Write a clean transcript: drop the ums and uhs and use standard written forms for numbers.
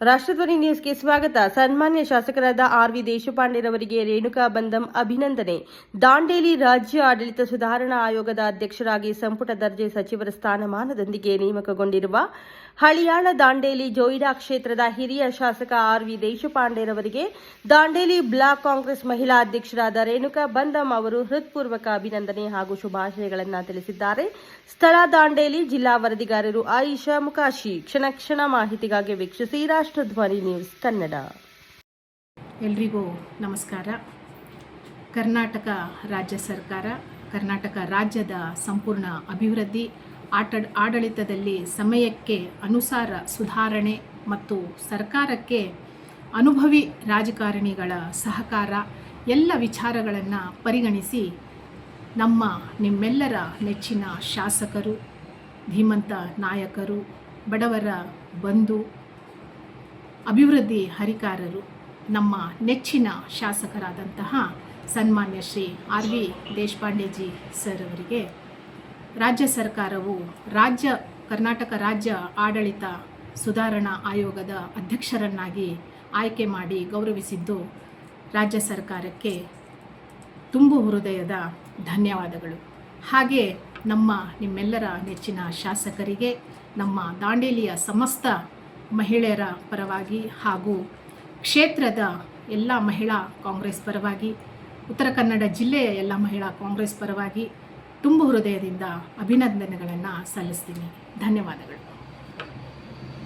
ರಾಷ್ಟ್ರಧ್ವನಿ ನ್ಯೂಸ್ಗೆ ಸ್ವಾಗತ. ಸನ್ಮಾನ್ಯ ಶಾಸಕರಾದ ಆರ್.ವಿ. ದೇಶಪಾಂಡೆರವರಿಗೆ ರೇಣುಕಾ ಬಂಧಂ ಅಭಿನಂದನೆ. ದಾಂಡೇಲಿ ರಾಜ್ಯ ಆಡಳಿತ ಸುಧಾರಣಾ ಆಯೋಗದ ಅಧ್ಯಕ್ಷರಾಗಿ ಸಂಪುಟ ದರ್ಜೆ ಸಚಿವರ ಸ್ಥಾನಮಾನದೊಂದಿಗೆ ನೇಮಕಗೊಂಡಿರುವ ಹಳಿಯಾಳ ದಾಂಡೇಲಿ ಜೋಯಿಡಾ ಕ್ಷೇತ್ರದ ಹಿರಿಯ ಶಾಸಕ ಆರ್.ವಿ. ದೇಶಪಾಂಡೆರವರಿಗೆ ದಾಂಡೇಲಿ ಬ್ಲಾಕ್ ಕಾಂಗ್ರೆಸ್ ಮಹಿಳಾ ಅಧ್ಯಕ್ಷರಾದ ರೇಣುಕಾ ಬಂಧಂ ಅವರು ಹೃತ್ಪೂರ್ವಕ ಅಭಿನಂದನೆ ಹಾಗೂ ಶುಭಾಶಯಗಳನ್ನು ತಿಳಿಸಿದ್ದಾರೆ. ಸ್ಥಳ ದಾಂಡೇಲಿ. ಜಿಲ್ಲಾ ವರದಿಗಾರರು ಆಯಿಷಾ ಮುಕಾಶಿ. ಕ್ಷಣ ಮಾಹಿತಿಗಾಗಿ ವೀಕ್ಷಿಸಿ ರಾಷ್ಟ್ರಧ್ವನಿ ನ್ಯೂಸ್ ಕನ್ನಡ. ಎಲ್ರಿಗೂ ನಮಸ್ಕಾರ. ಕರ್ನಾಟಕ ರಾಜ್ಯ ಸರ್ಕಾರ ಕರ್ನಾಟಕ ರಾಜ್ಯದ ಸಂಪೂರ್ಣ ಅಭಿವೃದ್ಧಿ, ಆಡಳಿತದಲ್ಲಿ ಸಮಯಕ್ಕೆ ಅನುಸಾರ ಸುಧಾರಣೆ ಮತ್ತು ಸರ್ಕಾರಕ್ಕೆ ಅನುಭವಿ ರಾಜಕಾರಣಿಗಳ ಸಹಕಾರ ಎಲ್ಲ ವಿಚಾರಗಳನ್ನು ಪರಿಗಣಿಸಿ ನಿಮ್ಮೆಲ್ಲರ ನೆಚ್ಚಿನ ಶಾಸಕರು, ಧೀಮಂತ ನಾಯಕರು, ಬಡವರ ಬಂಧು, ಅಭಿವೃದ್ಧಿ ಹರಿಕಾರರು, ನಮ್ಮ ನೆಚ್ಚಿನ ಶಾಸಕರಾದಂತಹ ಸನ್ಮಾನ್ಯ ಶ್ರೀ ಆರ್.ವಿ. ದೇಶಪಾಂಡೆಜಿ ಸರ್ ಅವರಿಗೆ ರಾಜ್ಯ ಸರ್ಕಾರವು ಕರ್ನಾಟಕ ರಾಜ್ಯ ಆಡಳಿತ ಸುಧಾರಣಾ ಆಯೋಗದ ಅಧ್ಯಕ್ಷರನ್ನಾಗಿ ಆಯ್ಕೆ ಮಾಡಿ ಗೌರವಿಸಿದ್ದು ರಾಜ್ಯ ಸರ್ಕಾರಕ್ಕೆ ತುಂಬು ಹೃದಯದ ಧನ್ಯವಾದಗಳು. ಹಾಗೆ ನಿಮ್ಮೆಲ್ಲರ ನೆಚ್ಚಿನ ಶಾಸಕರಿಗೆ, ನಮ್ಮ ದಾಂಡೇಲಿಯ ಸಮಸ್ತ ಮಹಿಳೆಯರ ಪರವಾಗಿ ಹಾಗೂ ಕ್ಷೇತ್ರದ ಎಲ್ಲ ಮಹಿಳಾ ಕಾಂಗ್ರೆಸ್ ಪರವಾಗಿ, ಉತ್ತರ ಕನ್ನಡ ಜಿಲ್ಲೆಯ ಎಲ್ಲ ಮಹಿಳಾ ಕಾಂಗ್ರೆಸ್ ಪರವಾಗಿ ತುಂಬು ಹೃದಯದಿಂದ ಅಭಿನಂದನೆಗಳನ್ನು ಸಲ್ಲಿಸ್ತೀನಿ. ಧನ್ಯವಾದಗಳು.